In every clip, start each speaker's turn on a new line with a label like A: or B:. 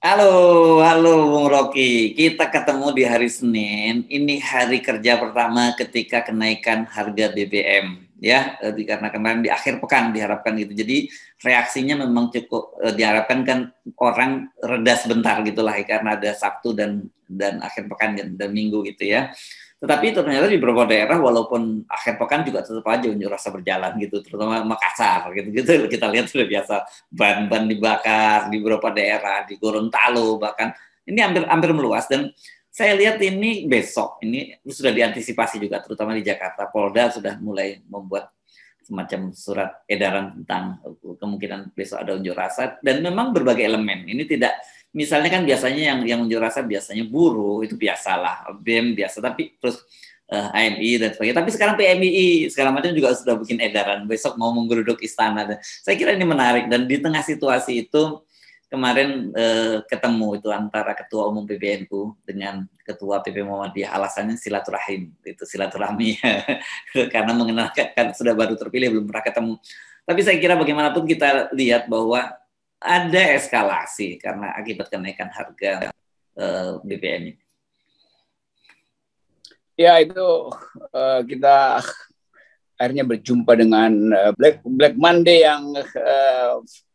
A: Halo, halo Bung Rocky. Kita ketemu di hari Senin. Ini hari kerja pertama ketika kenaikan harga BBM, ya. Karena kemarin di akhir pekan diharapkan gitu. Jadi reaksinya memang cukup diharapkan kan orang reda sebentar gitulah karena ada Sabtu dan akhir pekan dan Minggu gitu ya. Tetapi ternyata di beberapa daerah walaupun akhir pekan juga tetap aja unjuk rasa berjalan gitu, terutama Makassar gitu kita lihat sudah biasa ban-ban dibakar di beberapa daerah, di Gorontalo bahkan ini hampir meluas. Dan saya lihat ini besok ini sudah diantisipasi juga terutama di Jakarta. Polda sudah mulai membuat semacam surat edaran tentang kemungkinan besok ada unjuk rasa, dan memang berbagai elemen. Ini tidak, misalnya kan biasanya yang unjuk rasa biasanya buruh, itu biasalah, BEM biasa, tapi terus AMI dan sebagainya. Tapi sekarang PMII segala macam juga sudah bikin edaran besok mau menggeruduk istana. Saya kira ini menarik, dan di tengah situasi itu kemarin ketemu itu antara Ketua Umum PBNU dengan Ketua PP Muhammadiyah, alasannya silaturahim, itu silaturahmi karena mengenalkan kan sudah baru terpilih, belum pernah ketemu. Tapi saya kira bagaimanapun kita lihat bahwa ada eskalasi karena akibat kenaikan harga BBM ini.
B: Ya, itu kita akhirnya berjumpa dengan Black Monday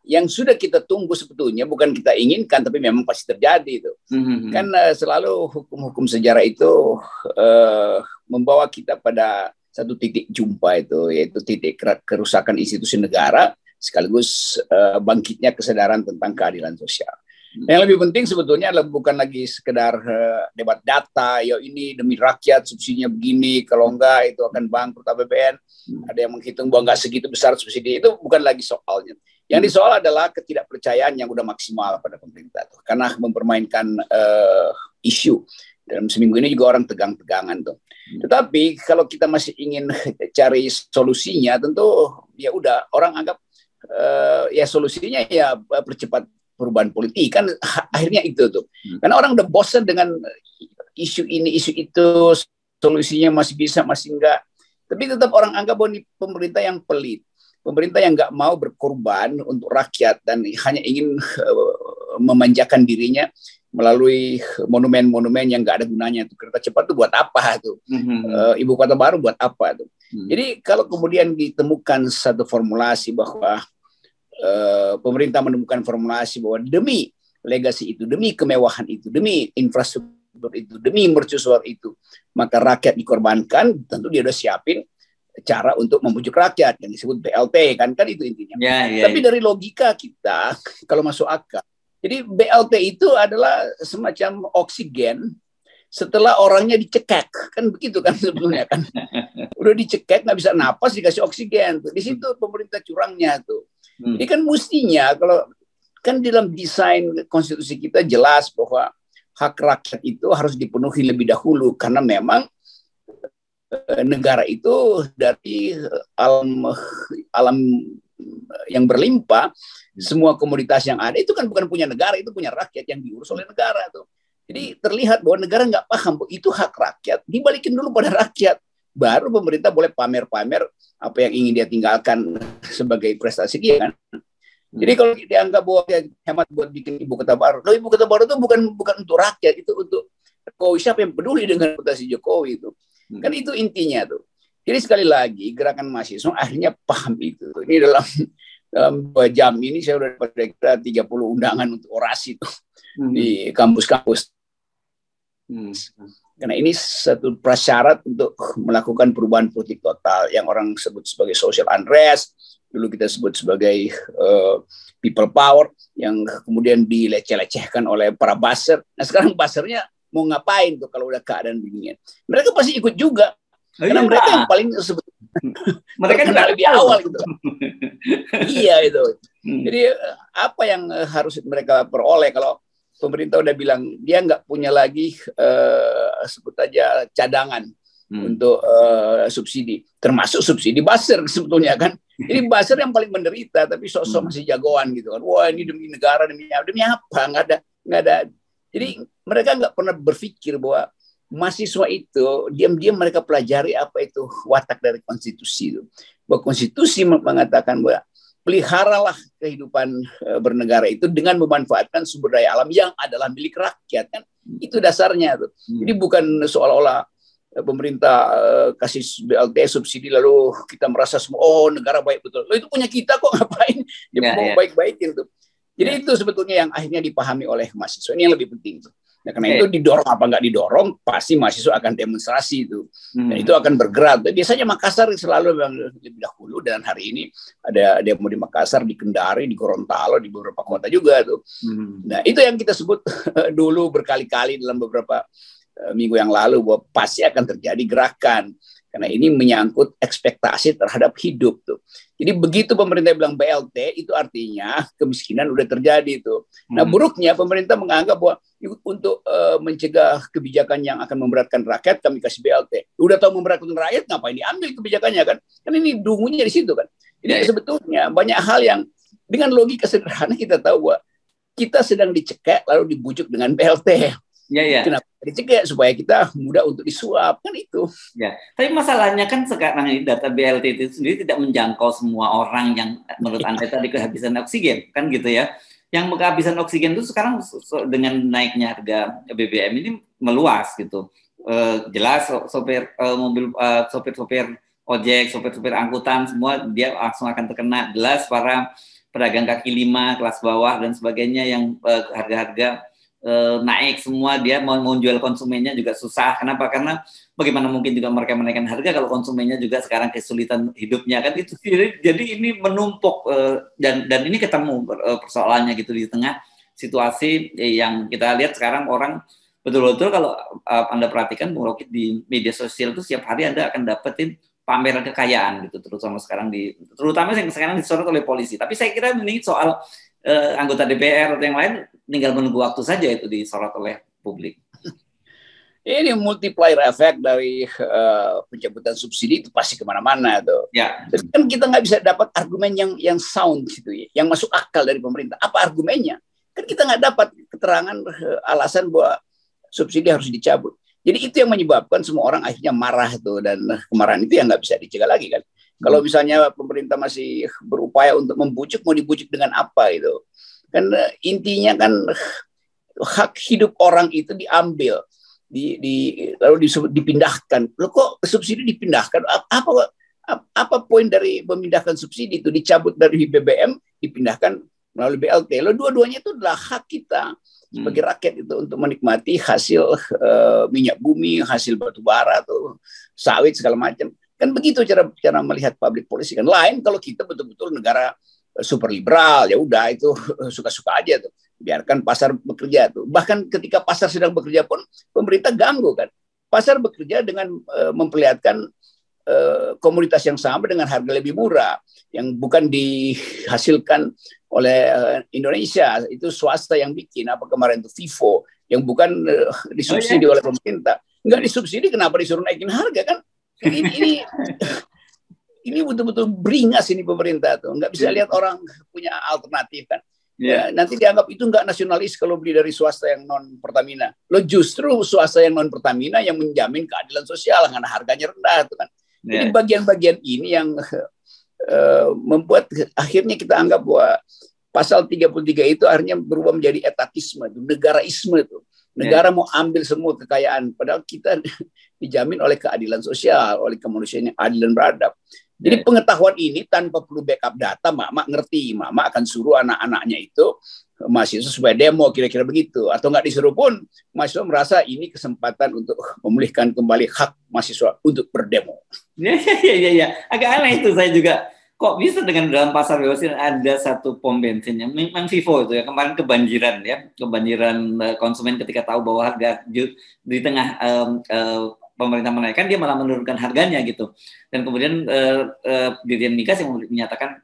B: yang sudah kita tunggu sebetulnya, bukan kita inginkan tapi memang pasti terjadi itu. Kan selalu hukum-hukum sejarah itu membawa kita pada satu titik jumpa itu, yaitu titik kerusakan institusi negara sekaligus bangkitnya kesadaran tentang keadilan sosial. Yang lebih penting sebetulnya adalah bukan lagi sekedar debat data, ya ini demi rakyat subsidinya begini, kalau enggak itu akan bangkrut APBN. Ada yang menghitung bahwa enggak segitu besar subsidi, itu bukan lagi soalnya. Yang disoal adalah ketidakpercayaan yang udah maksimal pada pemerintah tuh, karena mempermainkan isu. Dalam seminggu ini juga orang tegang-tegangan tuh. Tetapi kalau kita masih ingin cari solusinya, tentu ya udah orang anggap ya solusinya ya percepat perubahan politik, kan akhirnya itu tuh. Karena orang udah bosan dengan isu ini, isu itu, solusinya masih bisa, masih enggak. Tapi tetap orang anggap bahwa ini pemerintah yang pelit. Pemerintah yang enggak mau berkorban untuk rakyat dan hanya ingin memanjakan dirinya melalui monumen-monumen yang enggak ada gunanya. Tuh, kereta cepat itu buat apa tuh? Ibu kota baru buat apa tuh? Jadi kalau kemudian ditemukan satu formulasi bahwa pemerintah menemukan formulasi bahwa demi legasi itu, demi kemewahan itu, demi infrastruktur itu, demi mercusuar itu, maka rakyat dikorbankan, tentu dia udah siapin cara untuk membujuk rakyat yang disebut BLT, kan itu intinya. Tapi dari logika kita, kalau masuk akal, jadi BLT itu adalah semacam oksigen setelah orangnya dicekek, kan begitu kan sebetulnya kan. Udah dicekek, nggak bisa napas, dikasih oksigen. Di situ pemerintah curangnya tuh. Jadi kan mestinya kalau kan dalam desain konstitusi kita jelas bahwa hak rakyat itu harus dipenuhi lebih dahulu, karena memang negara itu dari alam yang berlimpah, semua komoditas yang ada itu kan bukan punya negara, itu punya rakyat yang diurus oleh negara tuh. Jadi terlihat bahwa negara nggak paham bahwa itu hak rakyat, dibalikin dulu pada rakyat. Baru pemerintah boleh pamer-pamer apa yang ingin dia tinggalkan sebagai prestasi dia kan. Jadi kalau dianggap bahwa hemat buat bikin ibu kota baru, ibu kota baru itu bukan untuk rakyat, itu untuk Jokowi. Siapa yang peduli dengan reputasi Jokowi itu? Kan itu intinya tuh. Jadi sekali lagi gerakan mahasiswa akhirnya paham itu. Ini dalam 2 jam ini saya sudah dapat 30 undangan untuk orasi tuh di kampus-kampus. Karena ini satu prasyarat untuk melakukan perubahan politik total yang orang sebut sebagai social unrest, dulu kita sebut sebagai people power, yang kemudian dileceh-lecehkan oleh para buzzer. Nah sekarang buzzernya mau ngapain tuh kalau udah keadaan begini? Mereka pasti ikut juga, karena mereka yang paling sebut mereka kenal lebih awal gitu. Iya itu. Jadi apa yang harus mereka peroleh kalau pemerintah udah bilang dia nggak punya lagi sebut aja cadangan untuk subsidi, termasuk subsidi buzzer sebetulnya kan. Ini buzzer yang paling menderita, tapi sosok masih jagoan gitu kan. Wah ini demi negara, demi apa? Nggak ada. Jadi mereka nggak pernah berpikir bahwa mahasiswa itu diam-diam mereka pelajari apa itu watak dari konstitusi itu. Bahwa konstitusi mengatakan bahwa peliharalah kehidupan bernegara itu dengan memanfaatkan sumber daya alam yang adalah milik rakyat, kan itu dasarnya tuh. Jadi bukan seolah-olah pemerintah kasih BLT subsidi lalu kita merasa semua negara baik betul. Itu punya kita kok, ngapain dia mau baik-baikin tuh. Jadi itu sebetulnya yang akhirnya dipahami oleh mahasiswa, ini yang lebih penting tuh. Nah, karena itu didorong apa nggak didorong, pasti mahasiswa akan demonstrasi itu. Dan itu akan bergerak. Biasanya Makassar selalu lebih dahulu, dan hari ini ada demo di Makassar, di Kendari, di Gorontalo, di beberapa kota juga tuh. Nah, itu yang kita sebut dulu berkali-kali dalam beberapa minggu yang lalu, bahwa pasti akan terjadi gerakan. Karena ini menyangkut ekspektasi terhadap hidup tuh. Jadi begitu pemerintah bilang BLT, itu artinya kemiskinan udah terjadi tuh. Nah, buruknya pemerintah menganggap bahwa untuk mencegah kebijakan yang akan memberatkan rakyat, kami kasih BLT. Udah tahu memberatkan rakyat, ngapain diambil kebijakannya, kan? Kan ini dungunya di situ, kan. Jadi sebetulnya banyak hal yang dengan logika sederhana kita tahu bahwa kita sedang dicekek lalu dibujuk dengan BLT. Kenapa dicegah? Supaya kita mudah untuk disuap, kan itu.
A: Ya, tapi masalahnya kan sekarang ini data BLT itu sendiri tidak menjangkau semua orang yang menurut Anda tadi kehabisan oksigen, kan gitu ya. Yang kehabisan oksigen itu sekarang dengan naiknya harga BBM ini meluas gitu. Jelas sopir mobil, sopir-sopir ojek, sopir-sopir angkutan semua dia langsung akan terkena. Jelas para pedagang kaki lima, kelas bawah dan sebagainya yang harga-harga naik semua, dia mau jual konsumennya juga susah. Kenapa? Karena bagaimana mungkin juga mereka menaikkan harga kalau konsumennya juga sekarang kesulitan hidupnya, kan itu. Jadi ini menumpuk dan ini ketemu persoalannya gitu di tengah situasi yang kita lihat sekarang orang betul-betul kalau Anda perhatikan Bung Rocky di media sosial itu setiap hari Anda akan dapetin pameran kekayaan gitu, terutama yang sekarang disorot oleh polisi. Tapi saya kira ini soal anggota DPR atau yang lain tinggal menunggu waktu saja itu disorot oleh publik.
B: Ini multiplier effect dari pencabutan subsidi itu pasti kemana-mana tuh.
A: Ya.
B: Jadi kan kita nggak bisa dapat argumen yang sound gitu ya, yang masuk akal dari pemerintah. Apa argumennya? Kan kita nggak dapat keterangan alasan bahwa subsidi harus dicabut. Jadi itu yang menyebabkan semua orang akhirnya marah tuh, dan kemarahan itu yang nggak bisa dicegah lagi, kan. Kalau misalnya pemerintah masih berupaya untuk membujuk, mau dibujuk dengan apa itu? Kan intinya kan hak hidup orang itu diambil, lalu dipindahkan. Loh, kok subsidi dipindahkan? Apa poin dari memindahkan subsidi itu? Dicabut dari BBM, dipindahkan melalui BLT. Loh, dua-duanya itu adalah hak kita sebagai rakyat itu untuk menikmati hasil minyak bumi, hasil batu bara, tuh, sawit segala macam. Kan begitu cara melihat public policy, kan. Lain kalau kita betul-betul negara super liberal, ya udah itu suka-suka aja tuh, biarkan pasar bekerja tuh. Bahkan ketika pasar sedang bekerja pun pemerintah ganggu, kan. Pasar bekerja dengan memperlihatkan komoditas yang sama dengan harga lebih murah yang bukan dihasilkan oleh Indonesia, itu swasta yang bikin. Apa kemarin itu Vivo yang bukan disubsidi oleh pemerintah, nggak disubsidi, kenapa disuruh naikin harga, kan? Ini betul-betul beringas ini pemerintah tuh, nggak bisa lihat orang punya alternatif, kan. Ya, nanti dianggap itu nggak nasionalis kalau beli dari swasta yang non Pertamina. Lo justru swasta yang non Pertamina yang menjamin keadilan sosial karena harganya rendah tuh, kan. Jadi bagian-bagian ini yang membuat akhirnya kita anggap bahwa pasal 33 itu akhirnya berubah menjadi etatisme, negaraisme itu. Negara mau ambil semua kekayaan, padahal kita dijamin oleh keadilan sosial, oleh kemanusiaan yang adil dan beradab. Jadi pengetahuan ini tanpa perlu backup data, Mak ngerti, Mak akan suruh anak-anaknya itu mahasiswa supaya demo, kira-kira begitu. Atau nggak disuruh pun, mahasiswa merasa ini kesempatan untuk memulihkan kembali hak mahasiswa untuk berdemo.
A: Ya. Agak aneh itu, saya juga. Kok bisa dengan dalam pasar bebas ada satu pom bensin yang memang Vivo itu ya, kemarin kebanjiran konsumen ketika tahu bahwa harga di tengah pemerintah menaikkan, dia malah menurunkan harganya gitu. Dan kemudian Dirjen Migas yang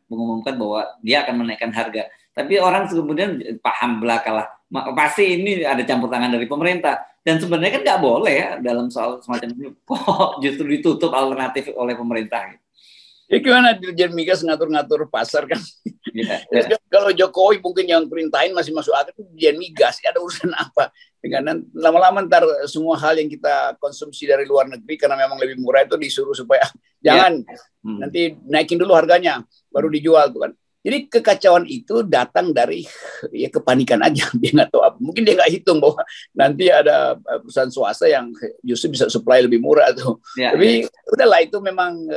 A: mengumumkan bahwa dia akan menaikkan harga. Tapi orang kemudian paham belaka lah, pasti ini ada campur tangan dari pemerintah. Dan sebenarnya kan nggak boleh ya dalam soal semacam ini, kok justru ditutup alternatif oleh pemerintah.
B: Ya gimana Dirjen Migas ngatur-ngatur pasar, kan? Kalau Jokowi mungkin yang perintahin masih masuk akal, Dirjen Migas ada urusan apa? Dengan lama-lama ntar semua hal yang kita konsumsi dari luar negeri karena memang lebih murah itu disuruh supaya jangan nanti naikin dulu harganya baru dijual tuh, kan. Jadi kekacauan itu datang dari ya kepanikan aja, dia nggak tahu apa. Mungkin dia nggak hitung bahwa nanti ada perusahaan swasta yang justru bisa supply lebih murah tuh. Tapi udahlah, itu memang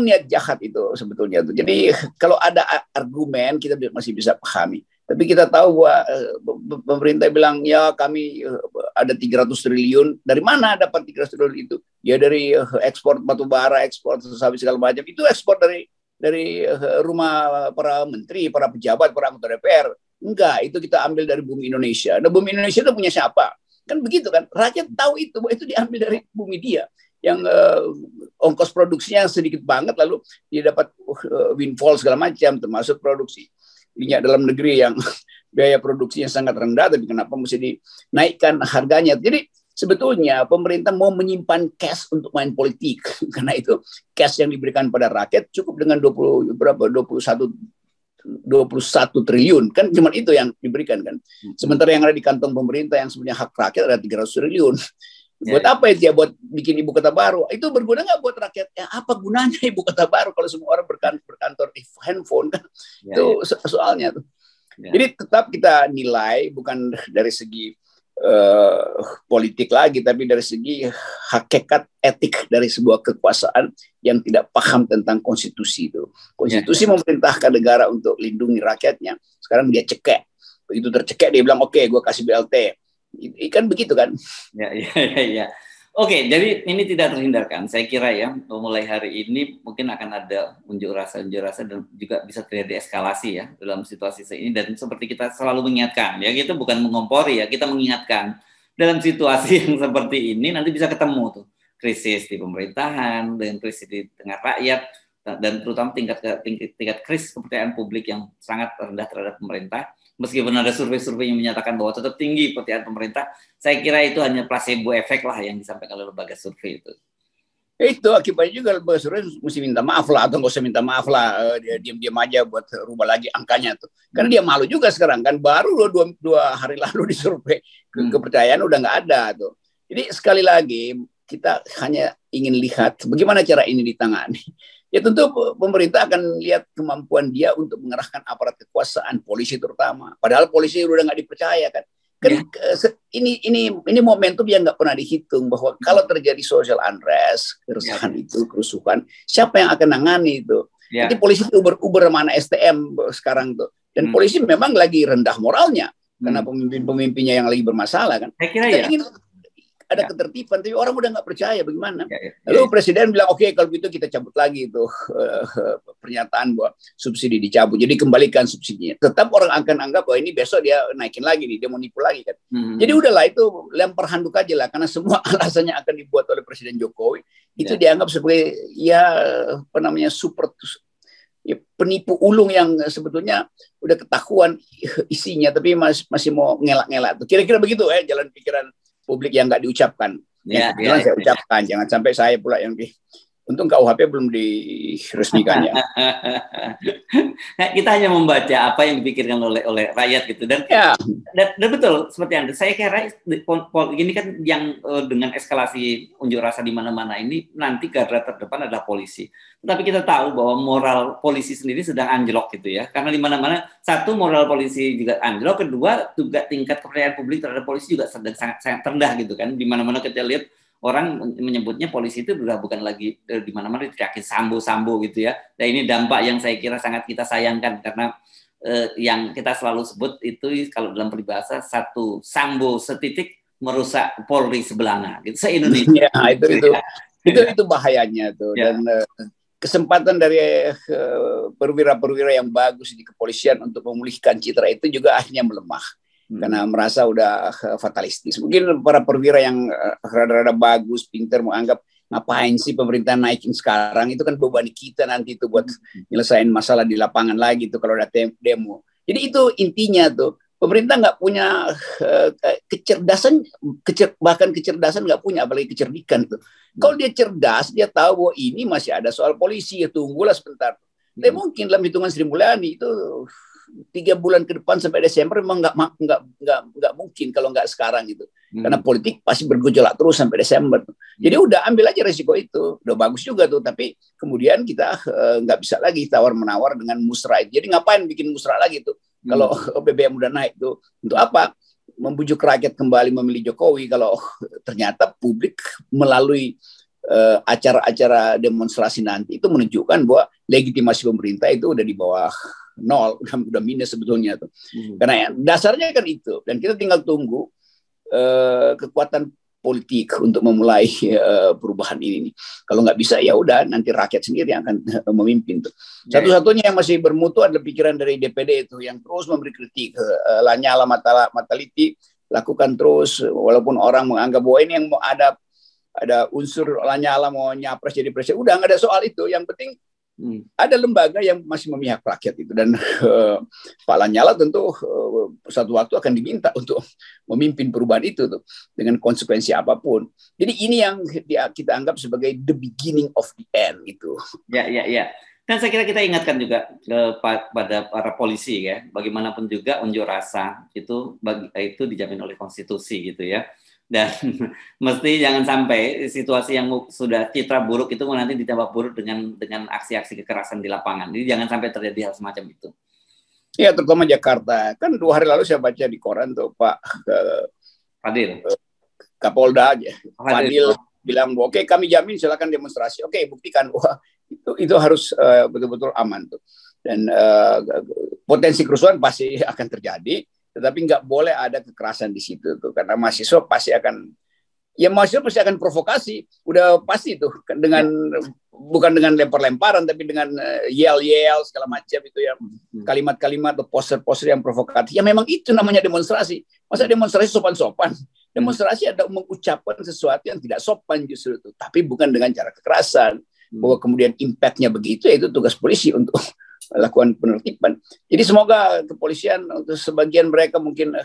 B: niat jahat itu sebetulnya tuh. Jadi kalau ada argumen kita masih bisa pahami. Tapi kita tahu bahwa pemerintah bilang ya kami ada 300 triliun. Dari mana dapat 300 triliun itu? Ya dari ekspor batu bara, ekspor sawit segala macam. Itu ekspor dari rumah para menteri, para pejabat, para anggota DPR. Enggak, itu kita ambil dari bumi Indonesia. Nah, bumi Indonesia itu punya siapa? Kan begitu kan? Rakyat tahu itu, bahwa itu diambil dari bumi dia. Yang ongkos produksinya sedikit banget, lalu dia dapat windfall segala macam, termasuk produksi minyak dalam negeri yang biaya produksinya sangat rendah, tapi kenapa mesti dinaikkan harganya? Jadi sebetulnya pemerintah mau menyimpan cash untuk main politik, karena itu cash yang diberikan pada rakyat cukup dengan 21 triliun, kan cuma itu yang diberikan kan. Sementara yang ada di kantong pemerintah yang sebenarnya hak rakyat ada 300 triliun. Buat apa itu ya? Buat bikin ibu kota baru? Itu berguna nggak buat rakyat? Ya, apa gunanya ibu kota baru kalau semua orang berkantor di handphone kan? Itu soalnya tuh. Jadi tetap kita nilai bukan dari segi politik lagi, tapi dari segi hakikat etik dari sebuah kekuasaan yang tidak paham tentang konstitusi itu. Konstitusi memerintahkan negara untuk lindungi rakyatnya. Sekarang dia cekek. Begitu tercekek dia bilang oke, gue kasih BLT. Kan begitu kan?
A: Ya. Oke, jadi ini tidak terhindarkan. Saya kira ya, mulai hari ini mungkin akan ada unjuk rasa dan juga bisa terjadi eskalasi ya dalam situasi ini. Dan seperti kita selalu mengingatkan, ya kita bukan mengompori ya, kita mengingatkan dalam situasi yang seperti ini nanti bisa ketemu tuh krisis di pemerintahan dengan krisis di tengah rakyat dan terutama tingkat krisis kepercayaan publik yang sangat rendah terhadap pemerintah. Meskipun ada survei-survei yang menyatakan bahwa tetap tinggi kepercayaan pemerintah, saya kira itu hanya placebo efek lah yang disampaikan oleh lembaga survei itu.
B: Itu akibatnya juga lembaga survei mesti minta maaf lah, atau nggak usah minta maaf lah, dia diam-diam aja buat rubah lagi angkanya tuh. Karena dia malu juga sekarang kan, baru dua hari lalu disurvei kepercayaan udah nggak ada tuh. Jadi sekali lagi kita hanya ingin lihat bagaimana cara ini ditangani. Ya tentu pemerintah akan lihat kemampuan dia untuk mengerahkan aparat kekuasaan, polisi terutama. Padahal polisi udah nggak dipercaya kan. Ini momentum yang nggak pernah dihitung, bahwa kalau terjadi social unrest, keresahan itu, kerusuhan, siapa yang akan nangani itu? Jadi polisi itu uber mana STM sekarang tuh. Dan polisi memang lagi rendah moralnya karena pemimpin-pemimpinnya yang lagi bermasalah kan.
A: Saya kira
B: kita ingin ada ketertiban, tapi orang udah nggak percaya bagaimana. Lalu presiden bilang oke, kalau gitu kita cabut lagi itu pernyataan bahwa subsidi dicabut, jadi kembalikan subsidinya. Tetap orang akan anggap bahwa ini besok dia naikin lagi nih, dia mau nipu lagi kan. Jadi udahlah, itu lempar handuk aja lah, karena semua alasannya akan dibuat oleh Presiden Jokowi. Itu dianggap sebagai super penipu ulung yang sebetulnya udah ketahuan isinya, tapi masih mau ngelak-ngelak. Kira-kira begitu jalan pikiran publik yang nggak diucapkan. Saya ucapkan, jangan sampai saya pula yang untung KUHP belum diresmikannya.
A: Kita hanya membaca apa yang dipikirkan oleh rakyat gitu, dan betul seperti Anda. Saya kira ini kan yang dengan eskalasi unjuk rasa di mana-mana ini nanti garda terdepan adalah polisi. Tetapi kita tahu bahwa moral polisi sendiri sedang anjlok gitu ya, karena di mana-mana satu moral polisi juga anjlok, kedua juga tingkat kepercayaan publik terhadap polisi juga sedang sangat rendah gitu kan. Di mana-mana kita lihat orang menyebutnya polisi itu sudah bukan lagi di mana-mana diteriakin sambo gitu ya. Dan ini dampak yang saya kira sangat kita sayangkan, karena yang kita selalu sebut itu kalau dalam peribahasa satu sambo setitik merusak Polri sebelanga gitu, se-Indonesia.
B: Itu bahayanya tuh. Dan kesempatan dari perwira-perwira yang bagus di kepolisian untuk memulihkan citra itu juga akhirnya melemah. Karena merasa udah fatalistis. Mungkin para perwira yang rada-rada bagus, pintar, menganggap ngapain sih pemerintah naikin sekarang, itu kan beban kita nanti itu buat nyelesain masalah di lapangan lagi tuh kalau ada demo. Jadi itu intinya tuh, pemerintah nggak punya kecerdasan, bahkan kecerdasan nggak punya, apalagi kecerdikan tuh. Kalau dia cerdas, dia tahu bahwa ini masih ada soal polisi, ya tunggulah sebentar. Tapi mungkin dalam hitungan Sri Mulyani itu 3 bulan ke depan sampai Desember memang nggak mungkin kalau nggak sekarang gitu, karena politik pasti bergejolak terus sampai Desember. Jadi udah ambil aja resiko itu, udah bagus juga tuh. Tapi kemudian kita nggak bisa lagi tawar menawar dengan musrah itu. Jadi ngapain bikin musrah lagi tuh? Kalau BBM udah naik tuh, untuk apa? Membujuk rakyat kembali memilih Jokowi kalau ternyata publik melalui acara-acara demonstrasi nanti itu menunjukkan bahwa legitimasi pemerintah itu udah di bawah nol, udah minus sebetulnya tuh. Karena dasarnya kan itu, dan kita tinggal tunggu kekuatan politik untuk memulai perubahan ini. Kalau nggak bisa ya udah nanti rakyat sendiri yang akan memimpin tuh. Satu-satunya yang masih bermutu adalah pikiran dari DPD itu yang terus memberi kritik. Lanyala Mataliti lakukan terus, walaupun orang menganggap bahwa ini yang mau ada unsur Lanyala mau nyapres jadi presiden, udah nggak ada soal itu. Yang penting ada lembaga yang masih memihak rakyat itu, dan Pak Lanyala tentu satu waktu akan diminta untuk memimpin perubahan itu tuh dengan konsekuensi apapun. Jadi ini yang kita anggap sebagai the beginning of the end itu.
A: Ya. Dan saya kira kita ingatkan juga kepada para polisi ya, bagaimanapun juga unjuk rasa itu dijamin oleh konstitusi gitu ya. Dan mesti jangan sampai situasi yang sudah citra buruk itu nanti ditambah buruk dengan aksi-aksi kekerasan di lapangan. Jadi jangan sampai terjadi hal semacam itu.
B: Ya, terutama Jakarta. Kan 2 hari lalu saya baca di koran tuh Pak
A: Fadil,
B: Kapolda aja. Fadil bilang, oke kami jamin silakan demonstrasi. Oke, buktikan. Wah, itu harus betul-betul aman tuh. Dan potensi kerusuhan pasti akan terjadi. Tetapi nggak boleh ada kekerasan di situ tuh, karena mahasiswa pasti akan provokasi, udah pasti tuh, dengan bukan dengan lempar-lemparan tapi dengan yel-yel segala macam itu ya, kalimat-kalimat atau poster-poster yang provokatif. Ya memang itu namanya demonstrasi. Masa demonstrasi sopan-sopan? Demonstrasi ada mengucapkan sesuatu yang tidak sopan justru itu, tapi bukan dengan cara kekerasan. Bahwa kemudian impact-nya begitu, ya itu tugas polisi untuk lakukan penertiban. Jadi semoga kepolisian, untuk sebagian mereka mungkin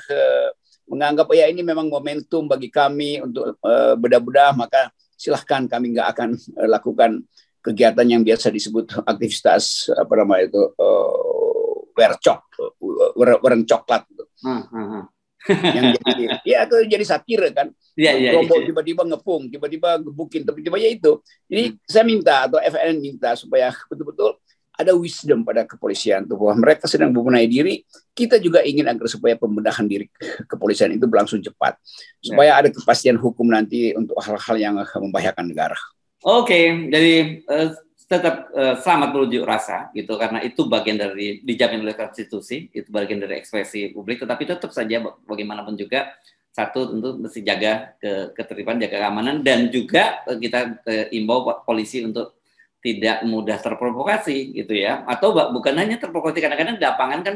B: menganggap ya ini memang momentum bagi kami untuk bedah-bedah, maka silahkan, kami nggak akan lakukan kegiatan yang biasa disebut aktivitas wereng coklat yang jadi satir kan. Tiba-tiba ngepung, tiba-tiba gebukin, tiba-tiba ya itu. Jadi saya minta, atau FNN minta, supaya betul-betul ada wisdom pada kepolisian tuh, bahwa mereka sedang membenahi diri. Kita juga ingin agar supaya pembenahan diri kepolisian itu berlangsung cepat, supaya ada kepastian hukum nanti untuk hal-hal yang membahayakan negara.
A: Oke, jadi tetap selamat berunjuk rasa gitu, karena itu bagian dari dijamin oleh konstitusi, itu bagian dari ekspresi publik. Tetapi tetap saja bagaimanapun juga, satu tentu mesti jaga ketertiban, jaga keamanan, dan juga kita imbau polisi untuk tidak mudah terprovokasi gitu ya, atau bukan hanya terprovokasi, kadang-kadang di lapangan kan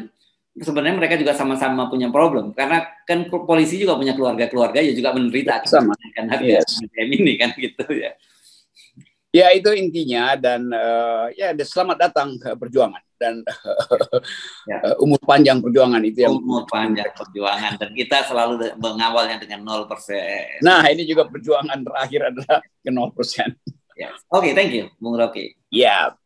A: sebenarnya mereka juga sama-sama punya problem, karena kan polisi juga punya keluarga ya, juga menderita
B: sama
A: kan harga BBM ini kan gitu ya.
B: Ya itu intinya, dan ya selamat datang perjuangan, dan umur panjang perjuangan itu yang
A: umur panjang perjuangan, dan kita selalu mengawalnya dengan 0%.
B: Nah ini juga perjuangan terakhir adalah ke 0%.
A: Yes. Oke, thank you, Bung Rocky.
B: Yeah.